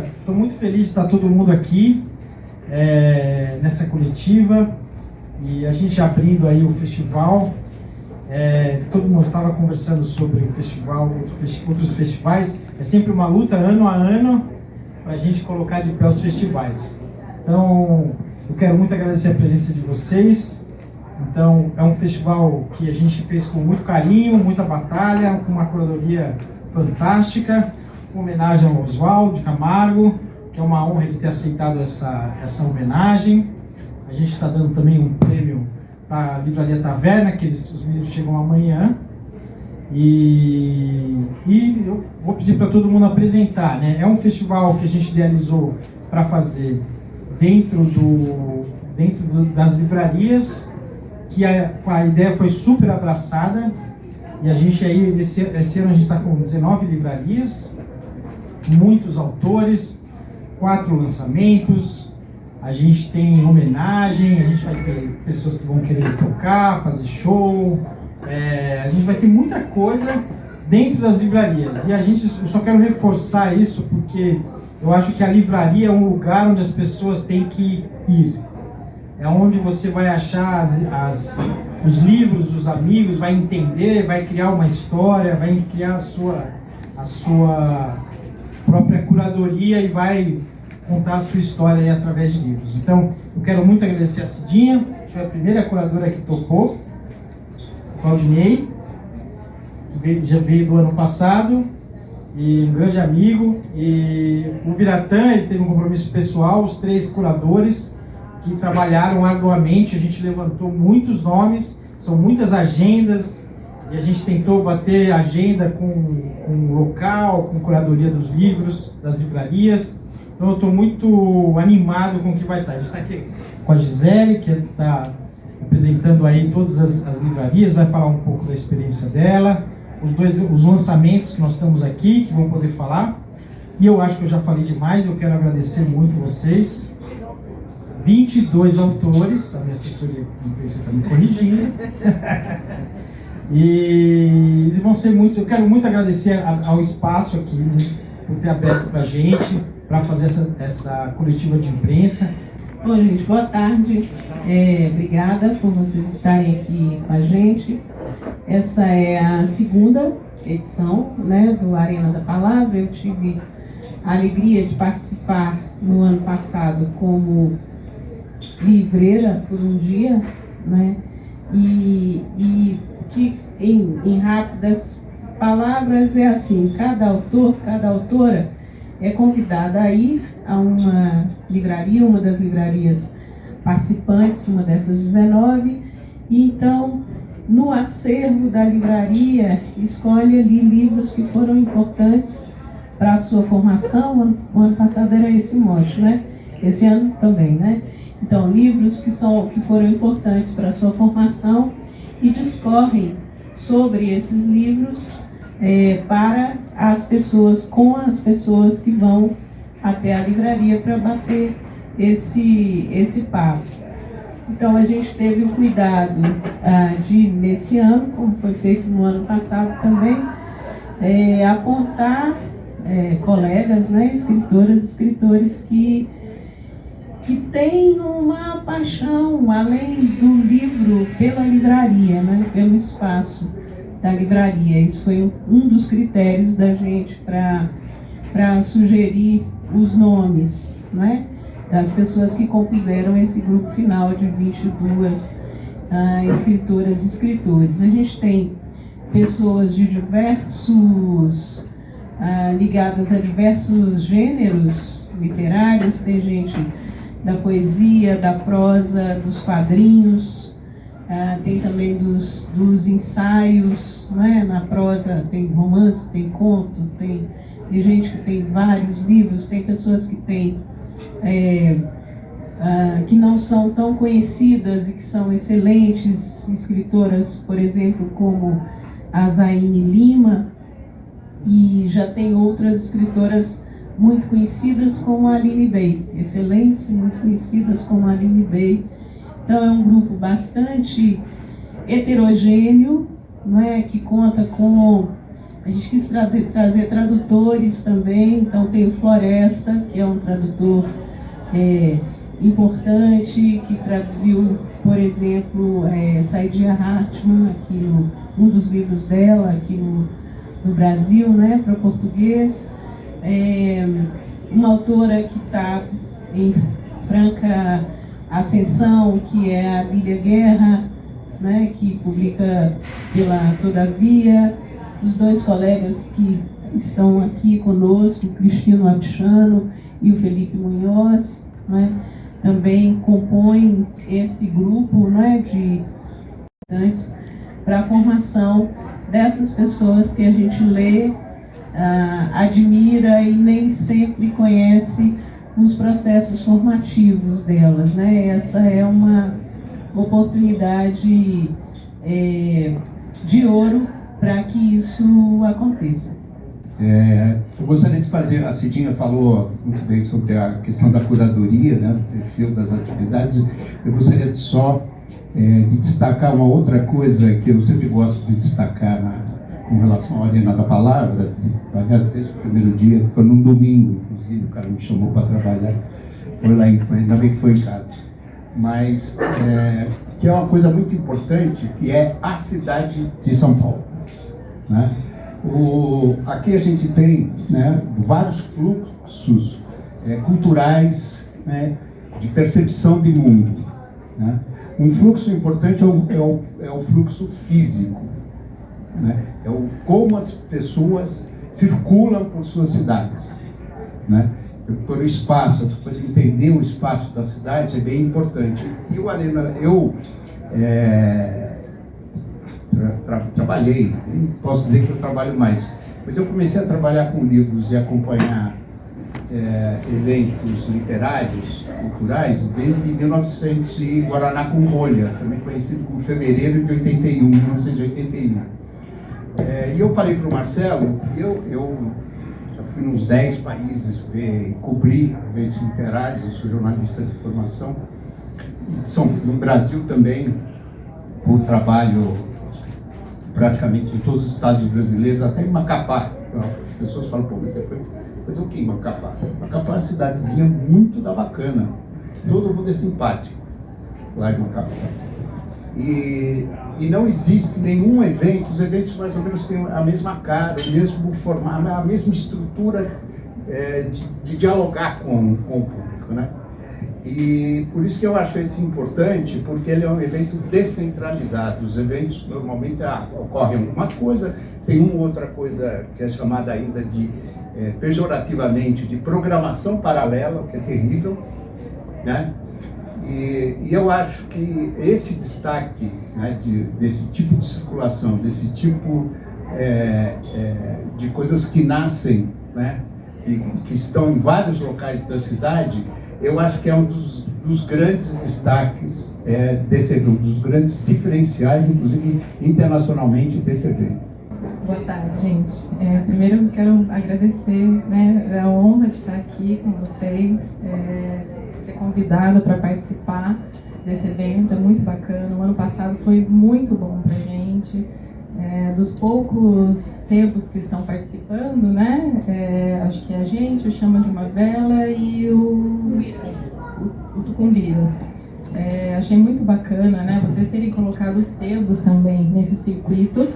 estou muito feliz de estar todo mundo aqui nessa coletiva e a gente abrindo aí o festival. Todo mundo estava conversando sobre o festival, outros festivais. É sempre uma luta ano a ano para a gente colocar de pé os festivais. Então, eu quero muito agradecer a presença de vocês. Então, é um festival que a gente fez com muito carinho, muita batalha, com uma curadoria fantástica, uma homenagem ao Oswaldo Camargo, que é uma honra de ter aceitado essa homenagem. A gente está dando também um prêmio para a Livraria Taverna, que os meninos chegam amanhã. E eu vou pedir para todo mundo apresentar, né? É um festival que a gente idealizou para fazer dentro das livrarias, que a ideia foi super abraçada, e a gente aí, esse ano a gente está com 19 livrarias, muitos autores, 4 lançamentos, a gente tem homenagem, a gente vai ter pessoas que vão querer tocar, fazer show, a gente vai ter muita coisa dentro das livrarias, e eu só quero reforçar isso porque eu acho que a livraria é um lugar onde as pessoas têm que ir. É onde você vai achar os livros dos amigos, vai entender, vai criar uma história, vai criar a sua própria curadoria e vai contar a sua história aí através de livros. Então, eu quero muito agradecer a Cidinha, que foi a primeira curadora que topou, Claudinei, que já veio do ano passado, e um grande amigo. E o Biratã, ele teve um compromisso pessoal, os 3 curadores, que trabalharam arduamente. A gente levantou muitos nomes, são muitas agendas, e a gente tentou bater agenda com o local, com curadoria dos livros, das livrarias. Então eu estou muito animado com o que vai estar. A gente está aqui com a Gisele, que está apresentando aí todas as livrarias, vai falar um pouco da experiência dela, os lançamentos que nós estamos aqui, que vão poder falar. E eu acho que eu já falei demais, eu quero agradecer muito vocês. 22 autores, a minha assessoria de imprensa está me corrigindo. E eles vão ser muitos. Eu quero muito agradecer ao espaço aqui, né, por ter aberto para a gente, para fazer essa coletiva de imprensa. Bom, gente, boa tarde. Obrigada por vocês estarem aqui com a gente. Essa é a segunda edição, né, do Arena da Palavra. Eu tive a alegria de participar no ano passado como livreira por um dia, né? E que em rápidas palavras é assim: cada autor, cada autora é convidada a ir a uma livraria, uma das livrarias participantes, uma dessas 19, e então no acervo da livraria escolhe ali livros que foram importantes para a sua formação. O ano passado era esse o mote, né? Esse ano também, né? Então, livros que foram importantes para a sua formação, e discorrem sobre esses livros para as pessoas, com as pessoas que vão até a livraria para bater esse papo. Então, a gente teve o cuidado de, nesse ano, como foi feito no ano passado também, apontar colegas, né, escritoras e escritores que têm uma paixão, além do livro, pela livraria, né, pelo espaço da livraria. Isso foi um dos critérios da gente para sugerir os nomes, né, das pessoas que compuseram esse grupo final de 22 escritoras e escritores. A gente tem pessoas de diversos, ligadas a diversos gêneros literários. Tem gente da poesia, da prosa, dos quadrinhos, tem também dos ensaios, né? Na prosa tem romance, tem conto, tem gente que tem vários livros, tem pessoas que têm que não são tão conhecidas e que são excelentes escritoras, por exemplo, como a Zaine Lima, e já tem outras escritoras muito conhecidas como a Aline Bey, excelentes e muito conhecidas como a Aline Bey. Então é um grupo bastante heterogêneo, não é? Que conta com A gente quis trazer tradutores também, então tem o Floresta, que é um tradutor importante, que traduziu, por exemplo, Saidiya Hartmann, aqui um dos livros dela, aqui no Brasil, né, para português. Uma autora que está em franca ascensão, que é a Lília Guerra, né, que publica pela Todavia. Os dois colegas que estão aqui conosco, o Cristino Apichano e o Felipe Munhoz, né, também compõem esse grupo, né, de estudantes para a formação dessas pessoas que a gente lê, admira e nem sempre conhece os processos formativos delas, né? Essa é uma oportunidade de ouro para que isso aconteça. Eu gostaria de fazer, a Cidinha falou muito bem sobre a questão da curadoria, né, do perfil das atividades. Eu gostaria de só de destacar uma outra coisa que eu sempre gosto de destacar com relação à Arena da Palavra. Aliás, desde o primeiro dia, foi num domingo, inclusive, o cara me chamou para trabalhar, foi lá, ainda bem que foi em casa. Mas que é uma coisa muito importante, que é a cidade de São Paulo, né? Aqui a gente tem, né, vários fluxos culturais, né, de percepção de mundo, né? Um fluxo importante é o fluxo físico, né? É como as pessoas circulam por suas cidades, né? Por o espaço, essa coisa de entender o espaço da cidade é bem importante. E o Arena, eu trabalhei, nem posso dizer que eu trabalho mais, mas eu comecei a trabalhar com livros e acompanhar eventos literários, culturais, desde 1900 e Guaraná com Rolha, também conhecido como fevereiro de 1981. E eu falei para o Marcelo, eu já fui nos 10 países cobrir eventos literários, eu sou jornalista de formação, no Brasil também, por trabalho praticamente em todos os estados brasileiros, até em Macapá. As pessoas falam, pô, você foi fazer o que em Macapá? Macapá é uma cidadezinha muito da bacana, todo mundo é simpático lá em Macapá. E não existe nenhum evento, os eventos mais ou menos têm a mesma cara, o mesmo formato, a mesma estrutura de dialogar com o público, né? E por isso que eu acho esse importante, porque ele é um evento descentralizado. Os eventos normalmente ocorrem alguma coisa, tem uma outra coisa que é chamada ainda de, pejorativamente, de programação paralela, o que é terrível, né? E eu acho que esse destaque, né, desse tipo de circulação, desse tipo de coisas que nascem, né, que estão em vários locais da cidade, eu acho que é um dos grandes destaques desse evento, um dos grandes diferenciais, inclusive internacionalmente, desse evento. Boa tarde, gente. Primeiro eu quero agradecer, né, a honra de estar aqui com vocês, ser convidada para participar desse evento, é muito bacana. O ano passado foi muito bom para a gente. Dos poucos sebos que estão participando, né, acho que é a gente, o Chama de uma Vela e o Tucumbira. Achei muito bacana, né, vocês terem colocado os sebos também nesse circuito,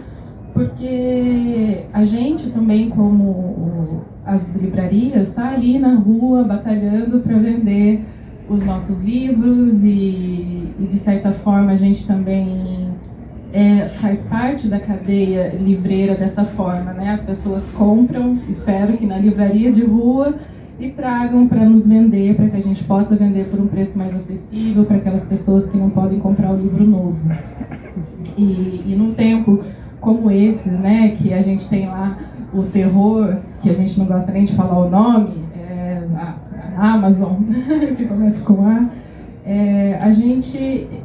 porque a gente também, como as livrarias, está ali na rua batalhando para vender os nossos livros e de certa forma a gente também faz parte da cadeia livreira dessa forma, né? As pessoas compram, espero que na livraria de rua, e tragam para nos vender, para que a gente possa vender por um preço mais acessível para aquelas pessoas que não podem comprar o livro novo. E num tempo como esses, né, que a gente tem lá o terror, que a gente não gosta nem de falar o nome, a Amazon, que começa com A,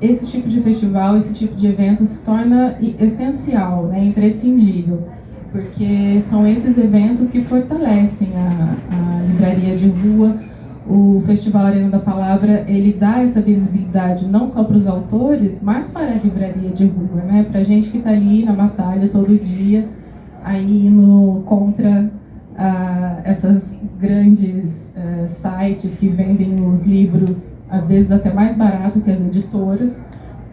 esse tipo de festival, esse tipo de evento se torna essencial, né, imprescindível, porque são esses eventos que fortalecem a livraria de rua. O Festival Arena da Palavra, ele dá essa visibilidade não só para os autores, mas para a livraria de rua, né? Para a gente que está ali na batalha todo dia, aí contra essas grandes sites que vendem os livros, às vezes até mais barato que as editoras,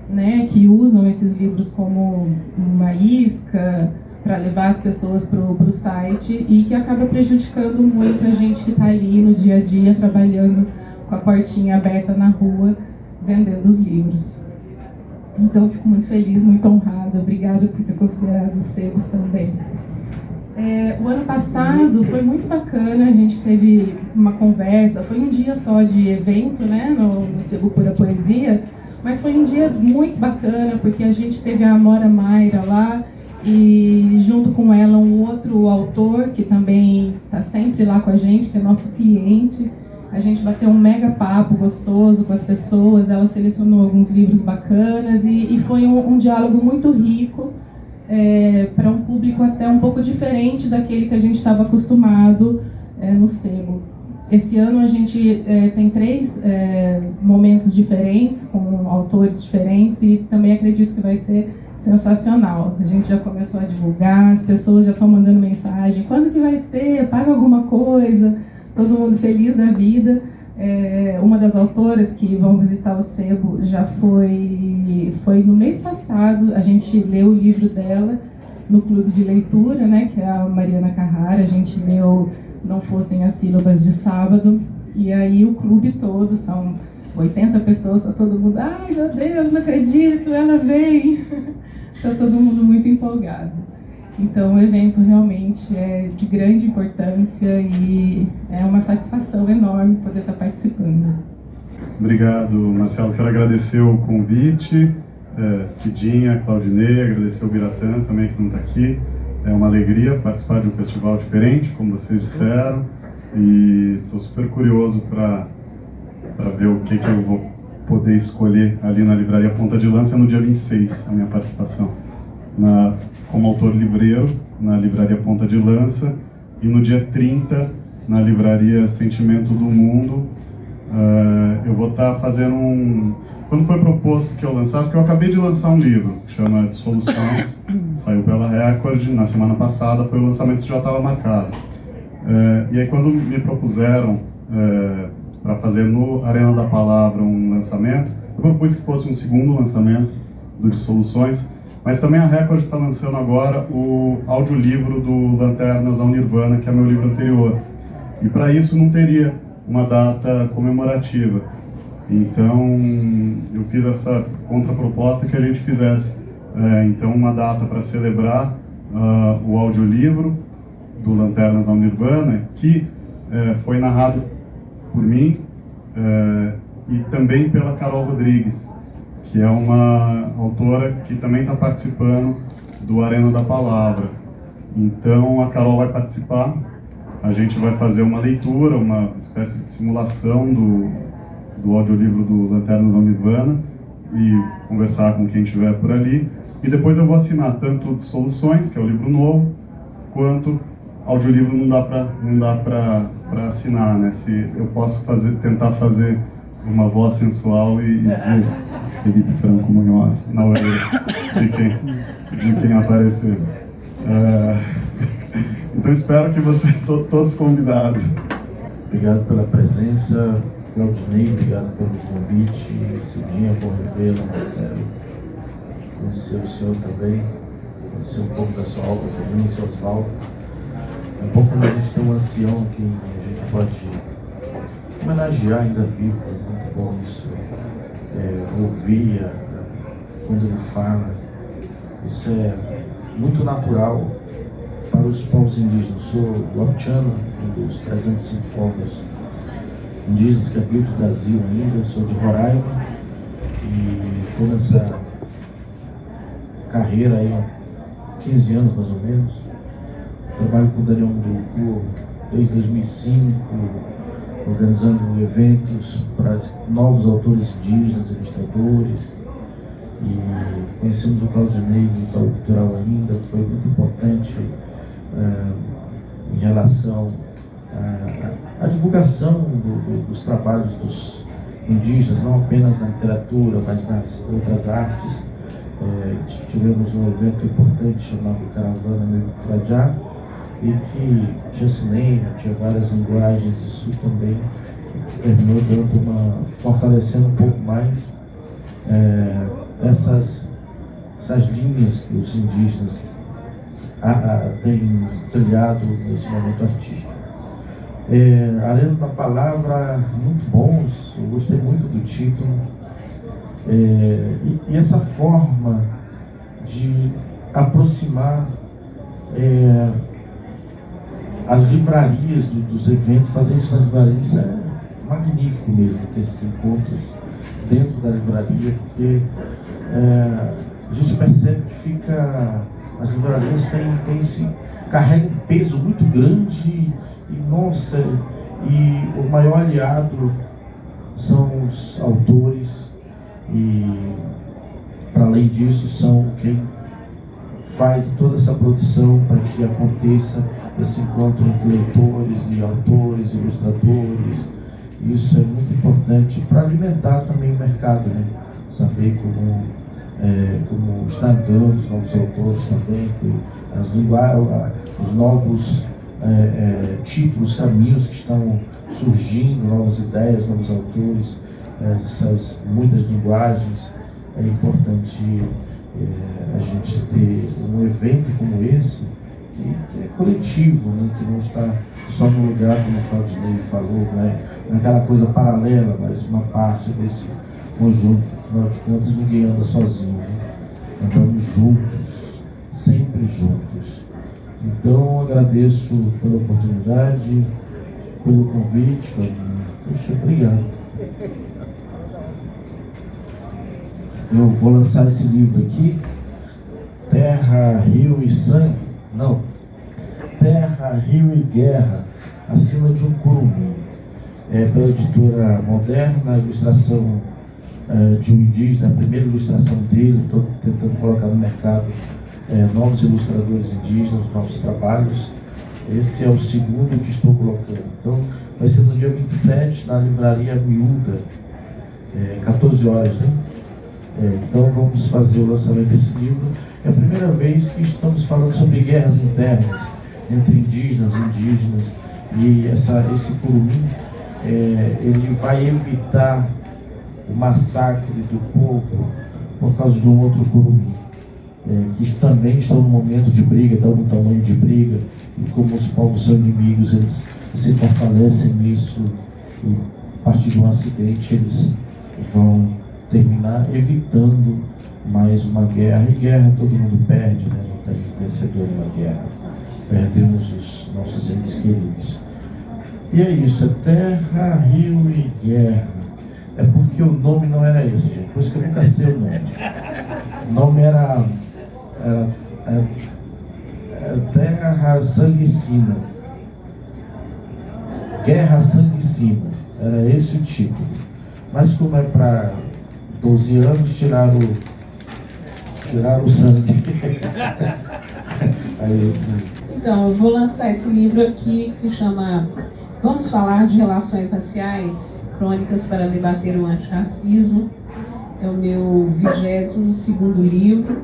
né, que usam esses livros como uma isca para levar as pessoas para o site e que acaba prejudicando muito a gente que está ali no dia a dia trabalhando com a portinha aberta na rua, vendendo os livros. Então, eu fico muito feliz, muito honrada. Obrigada por ter considerado os sebos também. O ano passado foi muito bacana, a gente teve uma conversa, foi um dia só de evento, né, no Sebo Pura Poesia, mas foi um dia muito bacana, porque a gente teve a Amora Mayra lá, e junto com ela um outro autor que também está sempre lá com a gente, que é nosso cliente. A gente bateu um mega papo gostoso com as pessoas, ela selecionou alguns livros bacanas e foi um diálogo muito rico para um público até um pouco diferente daquele que a gente estava acostumado no Sebo. Esse ano a gente tem 3 momentos diferentes, com autores diferentes, e também acredito que vai ser sensacional. A gente já começou a divulgar, as pessoas já estão mandando mensagem, quando que vai ser? Paga alguma coisa? Todo mundo feliz da vida. Uma das autoras que vão visitar o Sebo já foi no mês passado, a gente leu o livro dela no clube de leitura, né, que é a Mariana Carrara. A gente leu Não Fossem as Sílabas de Sábado, e aí o clube todo, são 80 pessoas, tá todo mundo, ai meu Deus, não acredito, ela vem. Tá todo mundo muito empolgado. Então o evento realmente é de grande importância e é uma satisfação enorme poder estar participando. Obrigado, Marcelo. Quero agradecer o convite, Cidinha, Claudinei, agradecer o Biratã também, que não está aqui. É uma alegria participar de um festival diferente, como vocês disseram, e estou super curioso para ver o que eu vou poder escolher ali na Livraria Ponta de Lança no dia 26, a minha participação. Como autor livreiro, na Livraria Ponta de Lança, e no dia 30, na Livraria Sentimento do Mundo, eu vou estar fazendo Quando foi proposto que eu lançasse, porque eu acabei de lançar um livro, que chama Dissoluções, saiu pela Record, na semana passada, foi o lançamento que já estava marcado. E aí quando me propuseram para fazer no Arena da Palavra um lançamento, eu propus que fosse um segundo lançamento do Dissoluções, mas também a Record está lançando agora o audiolivro do Lanternas ao Nirvana, que é meu livro anterior. E para isso não teria uma data comemorativa. Então eu fiz essa contraproposta que a gente fizesse. Então uma data para celebrar o audiolivro do Lanternas ao Nirvana, que foi narrado por mim e também pela Carol Rodrigues, que é uma autora que também está participando do Arena da Palavra. Então a Carol vai participar, a gente vai fazer uma leitura, uma espécie de simulação do audiolivro do Lanternas ao Nirvana e conversar com quem estiver por ali. E depois eu vou assinar tanto Dissoluções, que é o livro novo, quanto audiolivro não dá para assinar, né? Se eu posso tentar fazer uma voz sensual e dizer Felipe Franco Munhoz na orelha de quem aparecer. Então espero que vocês todos convidados. Obrigado pela presença, Claudinei, obrigado pelo convite. Cidinha, bom revê-lo, Marcelo. Conhecer o senhor também, conhecer um pouco da sua obra também, seu Osvaldo. É bom quando a gente tem um ancião que a gente pode homenagear ainda vivo, é muito bom isso. Ouvir quando ele fala, isso é muito natural para os povos indígenas. Eu sou guapchano, um dos 305 povos indígenas que habitam o Brasil ainda, sou de Roraima e estou nessa carreira aí há 15 anos mais ou menos. Trabalho com o Daniel Munduruku desde 2005, organizando eventos para novos autores indígenas, ilustradores, e conhecemos o Claudinei do Itaú Cultural ainda, foi muito importante em relação à divulgação dos trabalhos dos indígenas, não apenas na literatura, mas nas outras artes. Tivemos um evento importante chamado Caravana Micrajá, e que tinha cinema, tinha várias linguagens, isso também terminou fortalecendo um pouco mais essas linhas que os indígenas têm trilhado nesse momento artístico. Arena da Palavra, muito bons, eu gostei muito do título. E essa forma de aproximar as livrarias dos eventos, fazer isso nas livrarias, isso é magnífico mesmo, ter esses encontros dentro da livraria, porque a gente percebe que as livrarias carregam um peso muito grande e o maior aliado são os autores, e para além disso são quem faz toda essa produção para que aconteça esse encontro entre leitores e autores, ilustradores. Isso é muito importante para alimentar também o mercado, né? Saber como está andando os novos autores também, os novos títulos, caminhos que estão surgindo, novas ideias, novos autores, essas muitas linguagens. É importante a gente ter um evento como esse, que é coletivo, né? Que não está só no lugar, como o Claudinei falou, né? Naquela coisa paralela, mas uma parte desse conjunto. Afinal de contas, ninguém anda sozinho, né? Andamos juntos, sempre juntos. Então, agradeço pela oportunidade, pelo convite. Poxa, obrigado. Eu vou lançar esse livro aqui, Terra, Rio e Sangue. Não. Terra, Rio e Guerra, Assina de um Curumim. Pela editora Moderna, a ilustração de um indígena, a primeira ilustração dele. Estou tentando colocar no mercado novos ilustradores indígenas, novos trabalhos. Esse é o segundo que estou colocando. Então, vai ser no dia 27, na Livraria Miúda, 14 horas, né? Então vamos fazer o lançamento desse livro. É a primeira vez que estamos falando sobre guerras internas entre indígenas, e esse curumim, ele vai evitar o massacre do povo por causa de um outro curumim, que também estão no momento de briga, estão no tamanho de briga, e como os povos são inimigos, eles se fortalecem nisso, e a partir de um acidente eles vão terminar evitando mais uma guerra. E guerra todo mundo perde, né? Não tem vencedor numa guerra. Perdemos os nossos entes queridos. E é isso, é Terra, Rio e Guerra. É porque o nome não era esse, gente. Por isso que eu nunca sei o nome. O nome era Terra, Sangue e Sina. Guerra, Sangue e Sina. Era esse o título. Mas como é para 12 anos, tiraram o sangue. Então, eu vou lançar esse livro aqui que se chama Vamos Falar de Relações Raciais, Crônicas para Debater o Antirracismo. É o meu 22º livro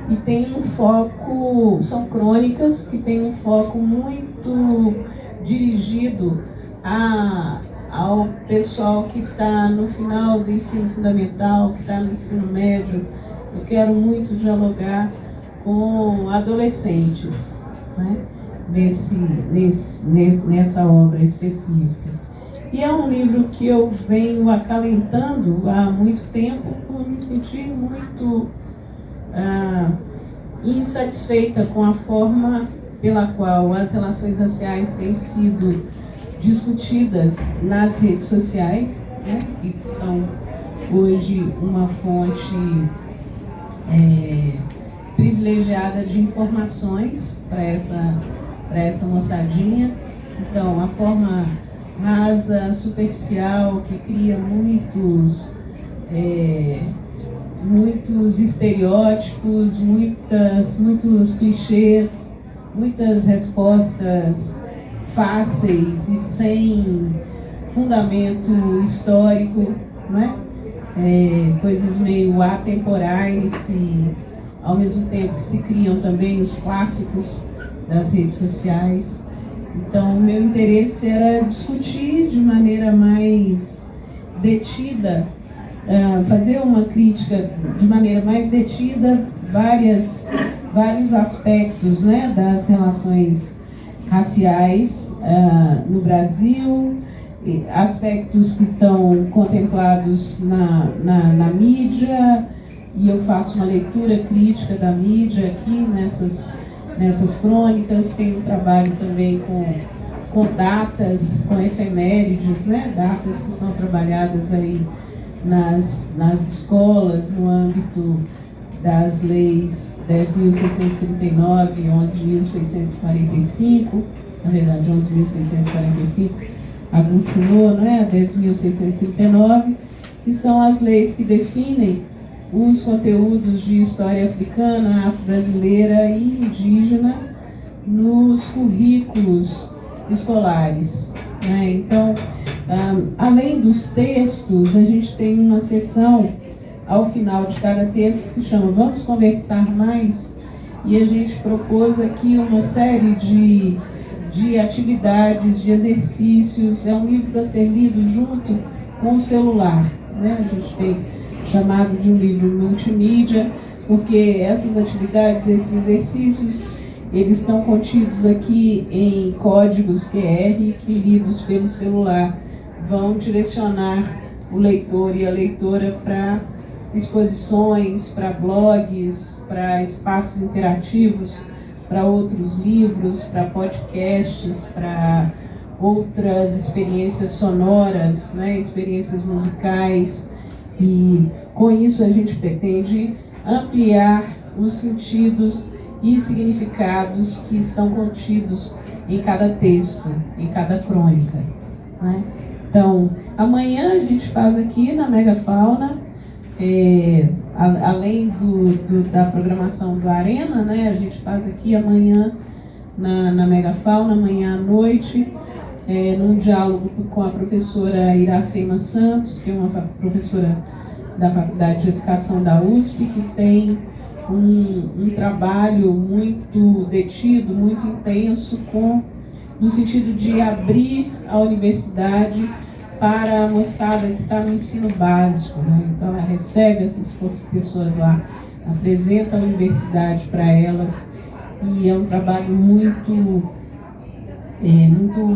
e tem um foco, são crônicas que tem um foco muito dirigido ao pessoal que está no final do ensino fundamental, que está no ensino médio. Eu quero muito dialogar com adolescentes, né? Nessa obra específica. E é um livro que eu venho acalentando há muito tempo, por me sentir muito insatisfeita com a forma pela qual as relações raciais têm sido discutidas nas redes sociais, né, que são hoje uma fonte privilegiada de informações para essa moçadinha. Então, a forma rasa, superficial, que cria muitos estereótipos, muitos clichês, muitas respostas fáceis e sem fundamento histórico, não é? Coisas meio atemporais e ao mesmo tempo que se criam também os clássicos das redes sociais. Então, o meu interesse era discutir de maneira mais detida, fazer uma crítica de maneira mais detida vários aspectos, né, das relações raciais no Brasil, aspectos que estão contemplados na mídia, e eu faço uma leitura crítica da mídia aqui nessas crônicas. Tem um trabalho também com datas, com efemérides, né? Datas que são trabalhadas aí nas escolas, no âmbito das leis 10.639 e 11.645, na verdade 11.645 aglutinou, né, a 10.639, que são as leis que definem os conteúdos de história africana, afro-brasileira e indígena nos currículos escolares, né? Então, além dos textos, a gente tem uma sessão ao final de cada texto que se chama Vamos Conversar Mais, e a gente propôs aqui uma série de atividades, de exercícios. É um livro para ser lido junto com o celular, né? A gente tem chamado de um livro multimídia, porque essas atividades, esses exercícios, eles estão contidos aqui em códigos QR que, lidos pelo celular, vão direcionar o leitor e a leitora para exposições, para blogs, para espaços interativos, para outros livros, para podcasts, para outras experiências sonoras, né, experiências musicais. E com isso a gente pretende ampliar os sentidos e significados que estão contidos em cada texto, em cada crônica, né? Então, amanhã a gente faz aqui na Megafauna, além da programação do Arena, né, a gente faz aqui amanhã na Megafauna, amanhã à noite, num diálogo com a professora Iracema Santos, que é uma professora da Faculdade de Educação da USP, que tem um trabalho muito detido, muito intenso, no sentido de abrir a universidade para a moçada que está no ensino básico, né? Então ela recebe essas pessoas lá, apresenta a universidade para elas, e é um trabalho muito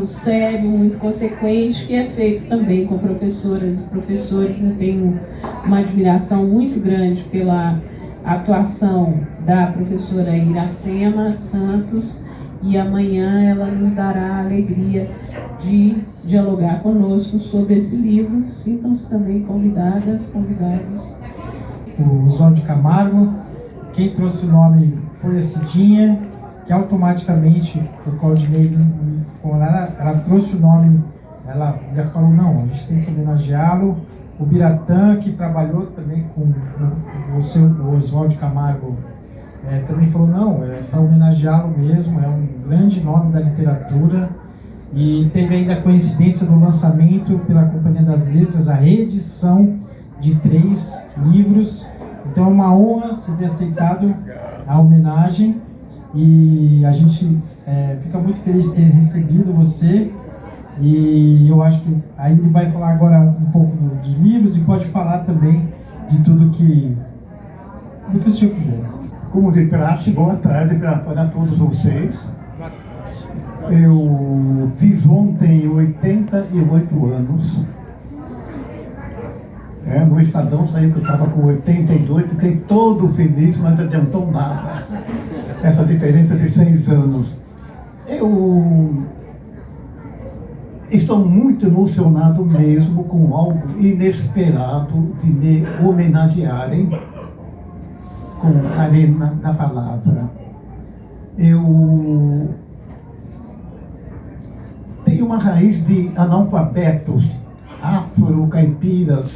sério, muito consequente, que é feito também com professoras e professores. Eu tenho uma admiração muito grande pela atuação da professora Iracema Santos, e amanhã ela nos dará a alegria de dialogar conosco sobre esse livro. Sintam-se também convidados. O Oswaldo Camargo, quem trouxe o nome foi a Cidinha, que automaticamente o Claudinei, quando ela trouxe o nome, ela já falou, não, a gente tem que homenageá-lo. O Biratã, que trabalhou também com o Oswaldo Camargo, também falou, não, é para homenageá-lo mesmo, é um grande nome da literatura. E teve ainda a coincidência do lançamento pela Companhia das Letras, a reedição de 3 livros. Então é uma honra se ter aceitado a homenagem, e a gente fica muito feliz de ter recebido você. E eu acho que aí ele vai falar agora um pouco dos livros, e pode falar também de tudo que o senhor quiser. Como de praxe, boa tarde para todos vocês. Eu fiz ontem 88 anos. No Estadão saiu que eu estava com 82, fiquei todo feliz, mas não adiantou nada. Essa diferença de 6 anos. Eu estou muito emocionado mesmo com algo inesperado de me homenagearem com a Arena da Palavra. Eu tenho uma raiz de analfabetos, afro-caipiras,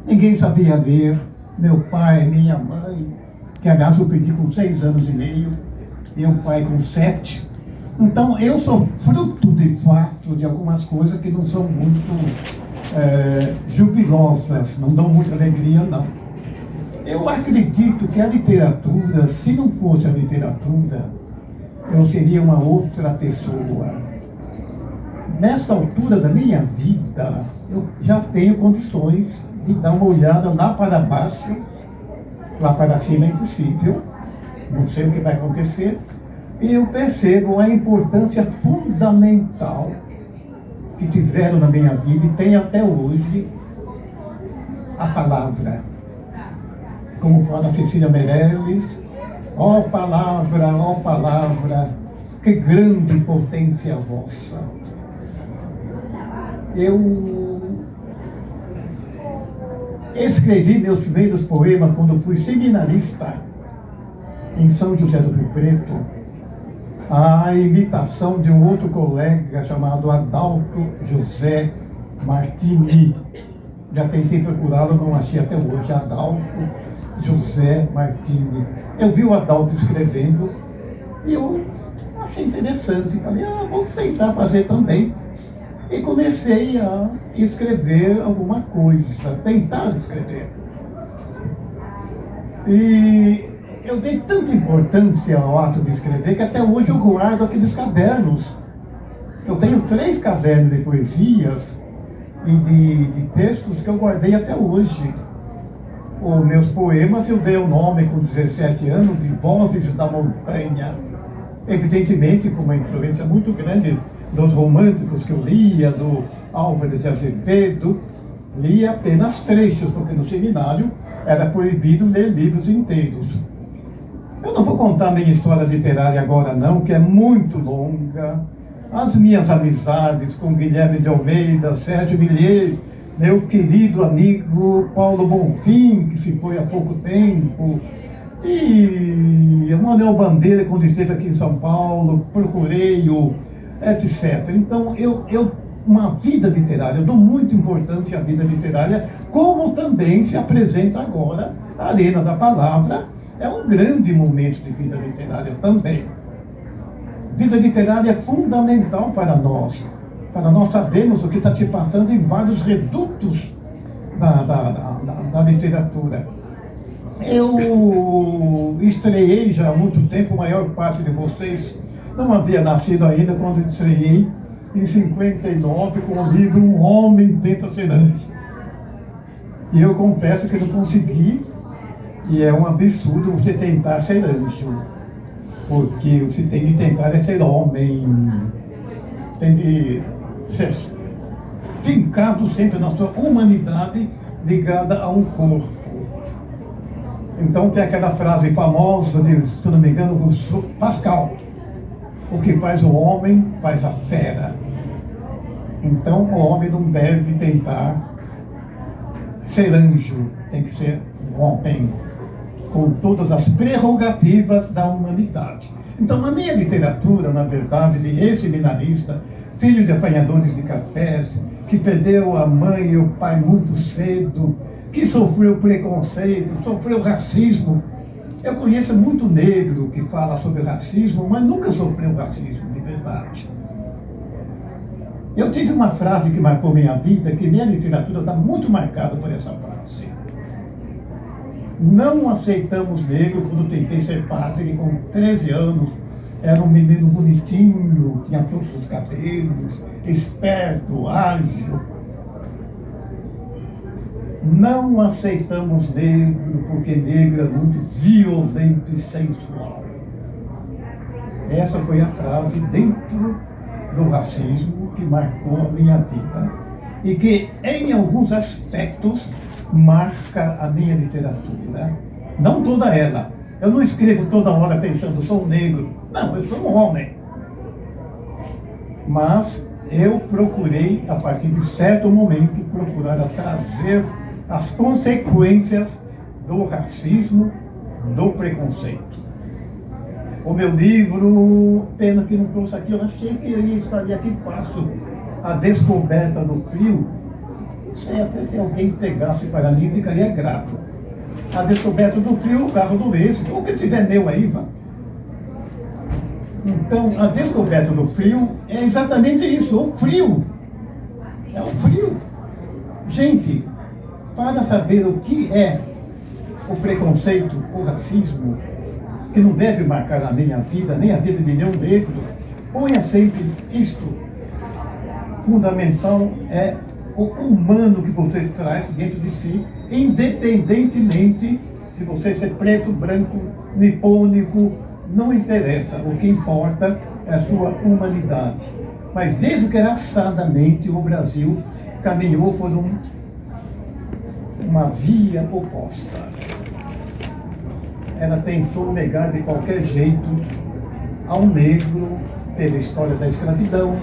ninguém sabia ler, meu pai, minha mãe, que aliás eu pedi com 6 anos e meio, meu pai com 7. Então eu sou fruto de fato de algumas coisas que não são muito jubilosas, não dão muita alegria não. Eu acredito que a literatura, se não fosse a literatura, eu seria uma outra pessoa. Nesta altura da minha vida, eu já tenho condições de dar uma olhada lá para baixo. Lá para cima é impossível, não sei o que vai acontecer. E eu percebo a importância fundamental que tiveram na minha vida e tem até hoje a palavra. Como fala Cecília Meirelles, ó palavra, que grande potência vossa. Eu escrevi meus primeiros poemas quando fui seminarista em São José do Rio Preto, à imitação de um outro colega chamado Adalto José Martini. Já tentei procurá-lo, não achei até hoje. Adalto José Martini. Eu vi o Adalto escrevendo e eu achei interessante. Falei, vou tentar fazer também. E comecei a escrever alguma coisa, tentar escrever. E eu dei tanta importância ao ato de escrever que até hoje eu guardo aqueles cadernos. Eu tenho 3 cadernos de poesias e de textos que eu guardei até hoje. Os meus poemas eu dei o nome com 17 anos de Vozes da Montanha. Evidentemente com uma influência muito grande dos românticos que eu lia, do Álvares de Azevedo. Lia apenas trechos, porque no seminário era proibido ler livros inteiros. Eu não vou contar minha história literária agora não, que é muito longa. As minhas amizades com Guilherme de Almeida, Sérgio Millier, meu querido amigo Paulo Bonfim, que se foi há pouco tempo, e Manuel Bandeira, quando esteve aqui em São Paulo, procurei-o, etc. Então, uma vida literária, eu dou muita importância à vida literária, como também se apresenta agora a Arena da Palavra, é um grande momento de vida literária também. Vida literária é fundamental para nós sabermos o que está se passando em vários redutos da literatura. Eu estreiei já há muito tempo, a maior parte de vocês não havia nascido ainda quando estreiei, em 59, com o livro Um Homem Tenta Ser Anjo. E eu confesso que não consegui, e é um absurdo você tentar ser anjo, porque você tem de tentar ser homem, tem de ser fincado sempre na sua humanidade ligada a um corpo. Então tem aquela frase famosa de, se não me engano, Pascal: o que faz o homem faz a fera. Então o homem não deve tentar ser anjo, tem que ser um homem com todas as prerrogativas da humanidade. Então a minha literatura, na verdade, de ex-seminarista, filho de apanhadores de cafés, que perdeu a mãe e o pai muito cedo, que sofreu preconceito, sofreu racismo. Eu conheço muito negro que fala sobre racismo, mas nunca sofreu racismo, de verdade. Eu tive uma frase que marcou minha vida, que minha literatura está muito marcada por essa frase. Não aceitamos negro. Quando tentei ser padre, com 13 anos, era um menino bonitinho, tinha todos os cabelos, esperto, ágil. Não aceitamos negro, porque negro é muito violento e sensual. Essa foi a frase dentro do racismo que marcou a minha vida e que, em alguns aspectos, marca a minha literatura. Não toda ela. Eu não escrevo toda hora pensando, sou um negro. Não, eu sou um homem. Mas eu procurei, a partir de certo momento, procurar trazer as consequências do racismo, do preconceito. O meu livro, pena que não trouxe aqui, eu achei que ele estaria aqui fácil. A Descoberta do Frio. Não sei até se alguém pegasse para mim, ficaria grato. A Descoberta do Frio, o carro do eixo, ou que tiver meu aí, vá. Então, a Descoberta do Frio é exatamente isso, o frio. É o frio. Gente, para saber o que é o preconceito, o racismo, que não deve marcar a minha vida, nem a vida de nenhum negro. Ponha sempre isto. Fundamental é o humano que você traz dentro de si, independentemente de você ser preto, branco, nipônico, não interessa. O que importa é a sua humanidade. Mas desgraçadamente o Brasil caminhou por uma via oposta. Ela tentou negar de qualquer jeito ao negro, pela história da escravidão,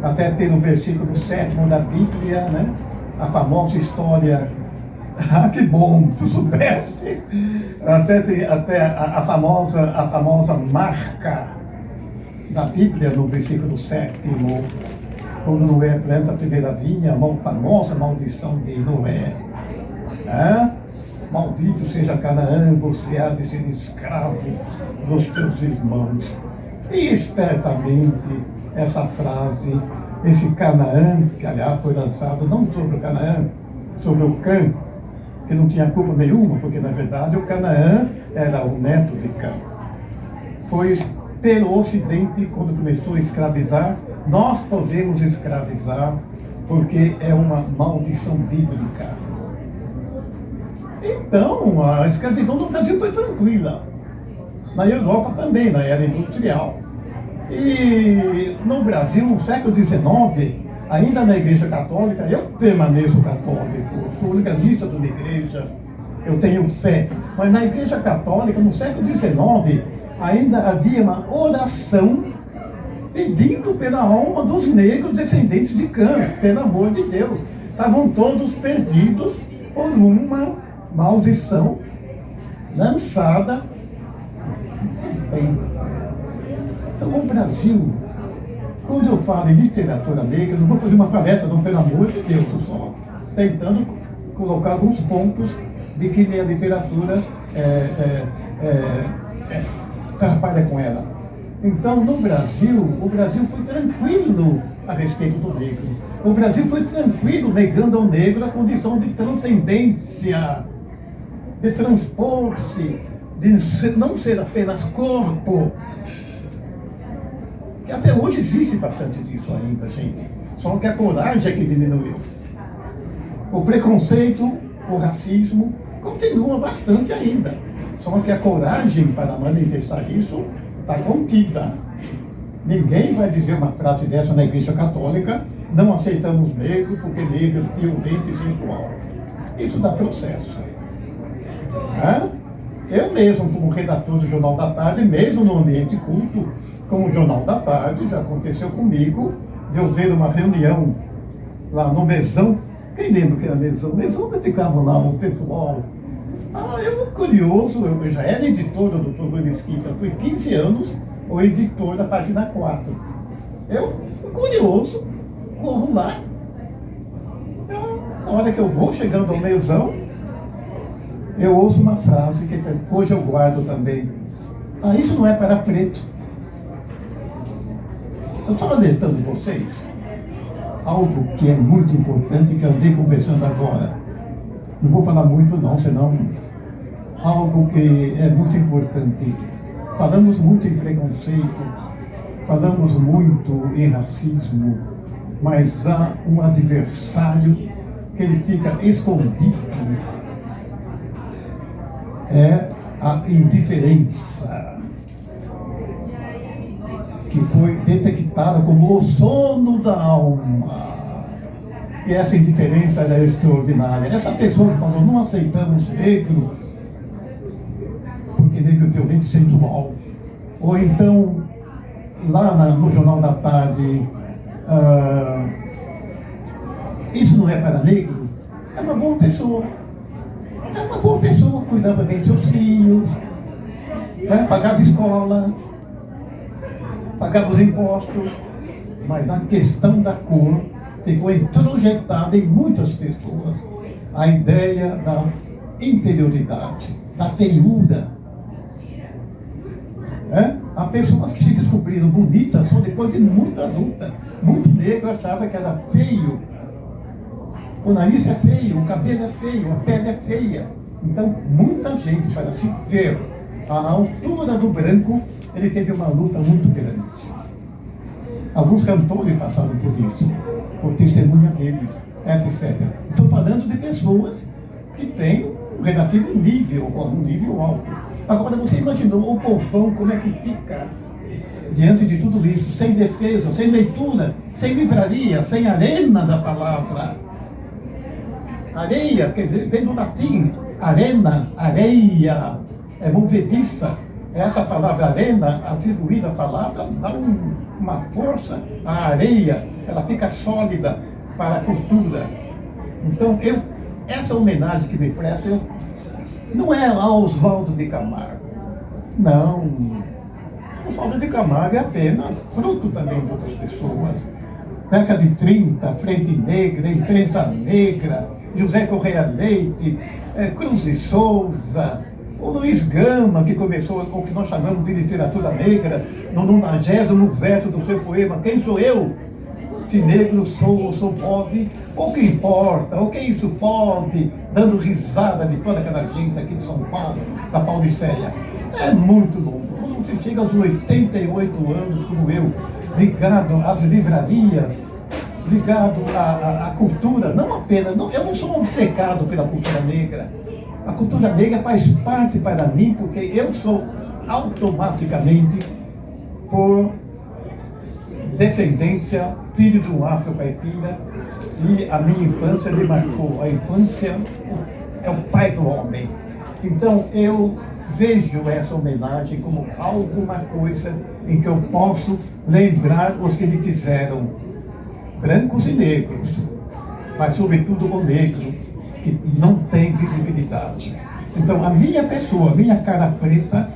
até pelo versículo 7º da Bíblia, né? A famosa história, que bom, tu soubesse, até a famosa marca da Bíblia no versículo 7º, quando Noé planta a primeira vinha, a famosa maldição de Noé. Maldito seja Canaã, você há de ser escravo dos teus irmãos. E espertamente essa frase, esse Canaã, que aliás foi lançado não sobre o Canaã, sobre o Cã, que não tinha culpa nenhuma, porque na verdade o Canaã era o neto de Cã. Foi pelo Ocidente, quando começou a escravizar, nós podemos escravizar, porque é uma maldição bíblica. Então, a escravidão no Brasil foi tranquila. Na Europa também, na era industrial. E no Brasil, no século XIX, ainda na Igreja Católica, eu permaneço católico, sou organista de uma igreja, eu tenho fé. Mas na Igreja Católica, no século XIX, ainda havia uma oração pedindo pela alma dos negros descendentes de Cã, pelo amor de Deus. Estavam todos perdidos por uma maldição lançada. Bem, então o Brasil, quando eu falo em literatura negra, eu não vou fazer uma palestra, não, pelo amor de Deus, só tentando colocar alguns pontos de que minha literatura trabalha com ela. Então, no Brasil, o Brasil foi tranquilo a respeito do negro. O Brasil foi tranquilo negando ao negro a condição de transcendência, de transpor-se, de não ser apenas corpo. Que até hoje existe bastante disso ainda, gente. Só que a coragem é que diminuiu. O preconceito, o racismo, continua bastante ainda. Só que a coragem para manifestar isso está contida. Ninguém vai dizer uma frase dessa na Igreja Católica: não aceitamos negro porque negro é violento e sensual. Isso dá processo. Eu mesmo, como redator do Jornal da Tarde, mesmo no ambiente culto, como o Jornal da Tarde, já aconteceu comigo de eu ver uma reunião lá no Mesão. Quem lembra que era Mesão? Mesão onde ficava lá o pessoal. Eu curioso, eu já era editor do Programa Mesquita, fui 15 anos o editor da página 4. Eu, curioso, corro lá. Na hora que eu vou chegando ao Mesão, eu ouço uma frase que hoje eu guardo também. Isso não é para preto. Eu estou alertando vocês algo que é muito importante, que eu andei conversando agora. Não vou falar muito não, senão algo que é muito importante. Falamos muito em preconceito, falamos muito em racismo, mas há um adversário que ele fica escondido. É a indiferença, que foi detectada como o sono da alma. E essa indiferença é extraordinária. Essa pessoa que falou: não aceitamos negro, porque negro é violento e sensual. Ou então, lá no Jornal da Tarde, isso não é para negro. É uma boa pessoa. É uma boa pessoa, cuidava bem dos seus filhos, pagava escola, pagava os impostos, mas na questão da cor ficou introjetada em muitas pessoas a ideia da interioridade, da feiura. Há pessoas que se descobriram bonitas só depois de muito adulta. Muito negro achava que era feio. O nariz é feio, o cabelo é feio, a pele é feia. Então, muita gente, para se ver à altura do branco, ele teve uma luta muito grande. Alguns cantores passaram por isso, por testemunha deles, etc. Estou falando de pessoas que têm um relativo nível, ou um nível alto. Agora, você imaginou o povão como é que fica diante de tudo isso, sem defesa, sem leitura, sem livraria, sem arena da palavra. Areia, quer dizer, vem do latim, arena, areia, é movediça. Essa palavra arena, atribuída à palavra, dá uma força à areia, ela fica sólida para a cultura. Então, essa homenagem que me presta, não é a Oswaldo de Camargo. Não. Oswaldo de Camargo é apenas fruto também de outras pessoas. Década de 30, Frente Negra, Imprensa Negra, José Correia Leite, Cruz de Souza, o Luiz Gama, que começou o que nós chamamos de literatura negra, no 90º verso do seu poema, Quem sou eu? Se negro sou ou sou pobre, o que importa, o que isso pode, dando risada de toda aquela gente aqui de São Paulo, da Pauliceia. É muito longo. Quando você chega aos 88 anos, como eu, ligado às livrarias, ligado à cultura, não apenas, eu não sou obcecado pela cultura negra. A cultura negra faz parte para mim, porque eu sou automaticamente, por descendência, filho de um afro-caipira, e a minha infância me marcou. A infância é o pai do homem. Então eu vejo essa homenagem como alguma coisa em que eu posso lembrar os que me quiseram, brancos e negros, mas sobretudo o negro, que não tem visibilidade. Então a minha pessoa, a minha cara preta,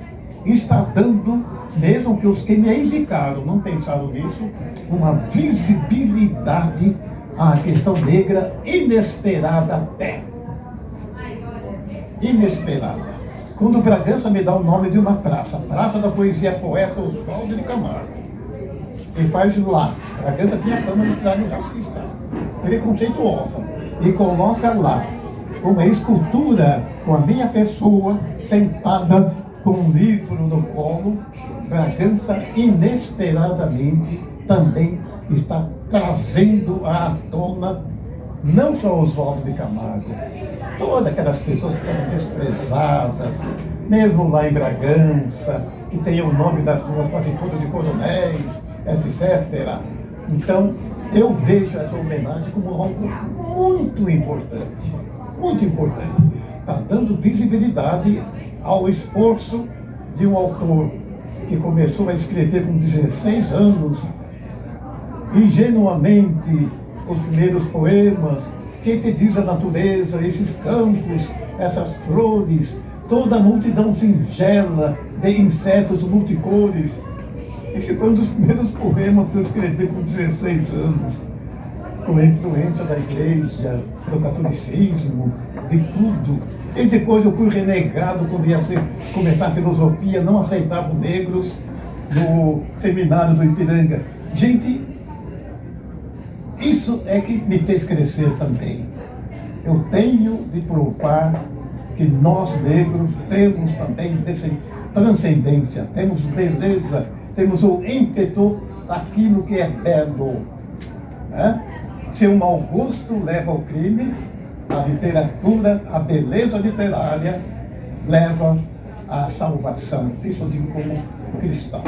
está dando, mesmo que os que me indicaram não pensaram nisso, uma visibilidade à questão negra inesperada até. Inesperada. Quando Bragança me dá o nome de uma praça, Praça da Poesia Poeta Oswaldo de Camargo, e faz lá, Bragança tinha fama de cidade racista, preconceituosa, e coloca lá uma escultura com a minha pessoa sentada com um livro no colo, Bragança inesperadamente também está trazendo à tona não só Oswaldo de Camargo, todas aquelas pessoas que eram desprezadas, mesmo lá em Bragança, que tem o nome das ruas quase todas de coronéis, etc. Então, eu vejo essa homenagem como algo muito importante, muito importante. Está dando visibilidade ao esforço de um autor que começou a escrever com 16 anos, ingenuamente, os primeiros poemas, quem te diz a natureza, esses campos, essas flores, toda a multidão singela de insetos multicores. Esse foi um dos primeiros poemas que eu escrevi com 16 anos, com a influência da igreja, do catolicismo, de tudo. E depois eu fui renegado quando ia começar a filosofia, não aceitavam negros no seminário do Ipiranga. Gente, isso é que me fez crescer também. Eu tenho de provar que nós negros temos também transcendência, temos beleza, temos o ímpeto daquilo que é belo. Né? Se o mau gosto leva ao crime, a literatura, a beleza literária leva à salvação. Isso eu digo como cristão.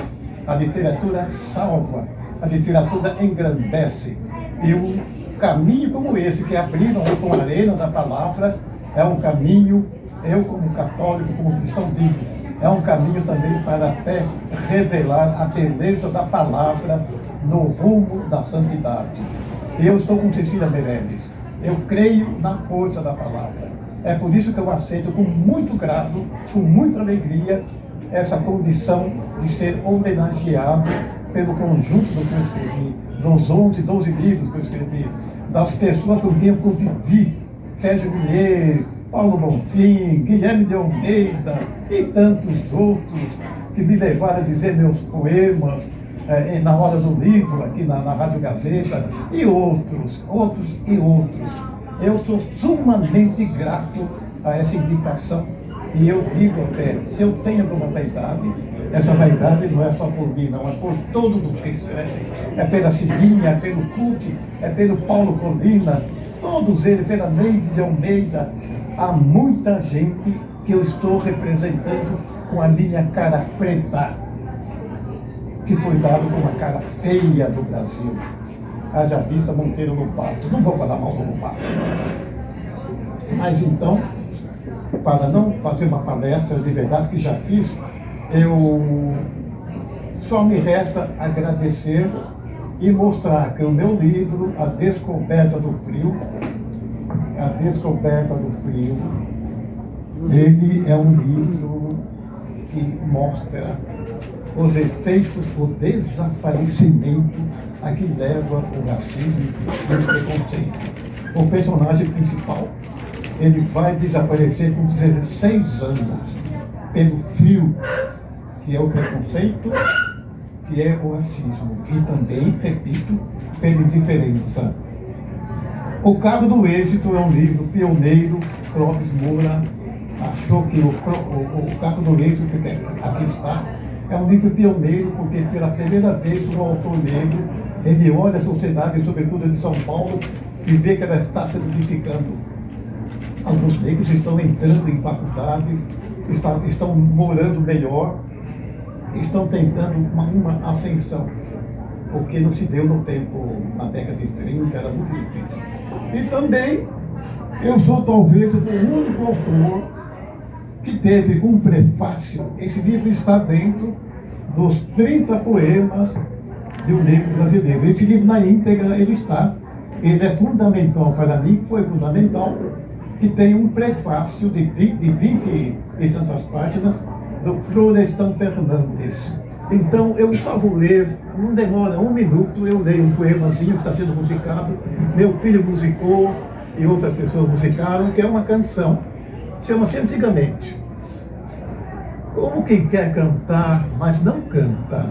A literatura salva, a literatura engrandece. E um caminho como esse, que abriram com a arena da palavra, é um caminho, eu como católico, como cristão digo, é um caminho também para até revelar a beleza da palavra no rumo da santidade. Eu estou com Cecília Meirelles, eu creio na força da palavra. É por isso que eu aceito com muito grado, com muita alegria, essa condição de ser homenageado pelo conjunto do que eu escrevi, dos 11, 12 livros que eu escrevi, das pessoas com quem eu convivi, Sérgio Guilherme, Paulo Bonfim, Guilherme de Almeida e tantos outros que me levaram a dizer meus poemas na hora do livro, aqui na Rádio Gazeta, e outros. Eu sou sumamente grato a essa indicação. E eu digo até, se eu tenho alguma vaidade, essa vaidade não é só por mim, não, é por todos os que escrevem. É pela Cidinha, é pelo Cute, é pelo Paulo Colina, todos eles, pela Neide de Almeida. Há muita gente que eu estou representando com a minha cara preta, que foi dado com a cara feia do Brasil. Haja vista Monteiro Lobato. Não vou falar mal do Lobato. Mas então, para não fazer uma palestra de verdade que já fiz, eu só me resta agradecer e mostrar que o meu livro, A Descoberta do Frio, ele é um livro que mostra os efeitos do desaparecimento a que leva o racismo e o preconceito. O personagem principal, ele vai desaparecer com 16 anos pelo frio, que é o preconceito, que é o racismo, e também, repito, pela indiferença. O Carro do Êxito é um livro pioneiro. Clóvis Moura achou que o Carro do Êxito, que aqui está, é um livro pioneiro, porque pela primeira vez um autor negro, ele olha a sociedade, sobretudo de São Paulo, e vê que ela está se modificando. Alguns negros estão entrando em faculdades, estão morando melhor, estão tentando uma ascensão, porque não se deu no tempo, na década de 30, era muito difícil. E também, eu sou talvez o único autor que teve um prefácio. Esse livro está dentro dos 30 poemas de um livro brasileiro. Esse livro na íntegra, ele é fundamental para mim, foi fundamental, que tem um prefácio de 20 e tantas páginas do Florestan Fernandes. Então, eu só vou ler, não demora 1 minuto, eu leio um poemazinho que está sendo musicado, meu filho musicou e outras pessoas musicaram, que é uma canção, chama-se Antigamente. Como quem quer cantar, mas não canta.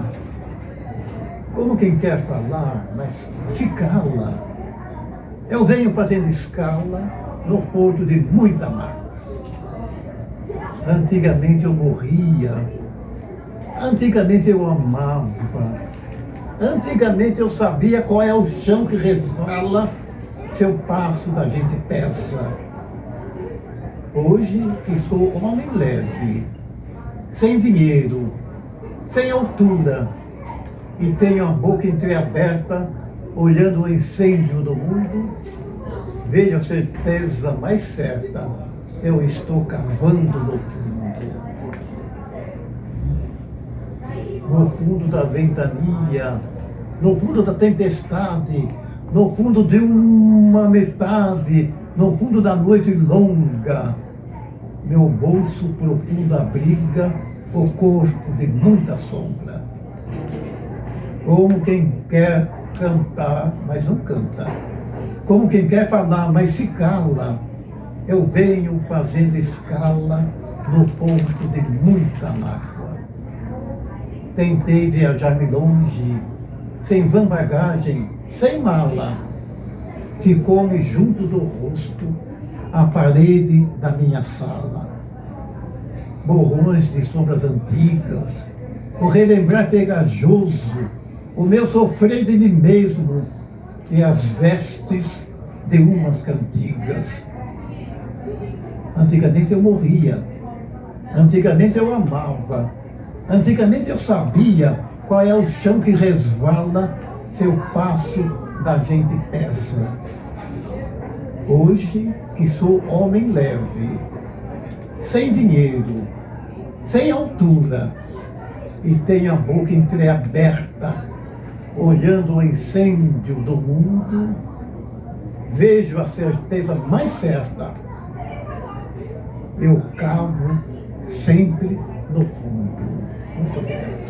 Como quem quer falar, mas se cala. Eu venho fazendo escala no porto de muita mágoa. Antigamente eu morria. Antigamente eu amava. Antigamente eu sabia qual é o chão que resvala se o passo da gente pesa. Hoje que sou homem leve, sem dinheiro, sem altura, e tenho a boca entreaberta, olhando o incêndio do mundo, vejo a certeza mais certa, eu estou cavando no fundo. No fundo da ventania, no fundo da tempestade, no fundo de uma metade, no fundo da noite longa, meu bolso profundo abriga o corpo de muita sombra. Como quem quer cantar, mas não canta. Como quem quer falar, mas se cala. Eu venho fazendo escala no ponto de muita mágoa. Tentei viajar-me longe, sem vã bagagem, sem mala. Ficou-me junto do rosto a parede da minha sala. Borrões de sombras antigas, o relembrar pegajoso, o meu sofrer de mim mesmo e as vestes de umas cantigas. Antigamente eu morria, antigamente eu amava, antigamente eu sabia qual é o chão que resvala se o passo da gente pesa. Hoje que sou homem leve, sem dinheiro, sem altura, e tenho a boca entreaberta, olhando o incêndio do mundo, vejo a certeza mais certa. Eu cavo sempre no fundo. Muito obrigado.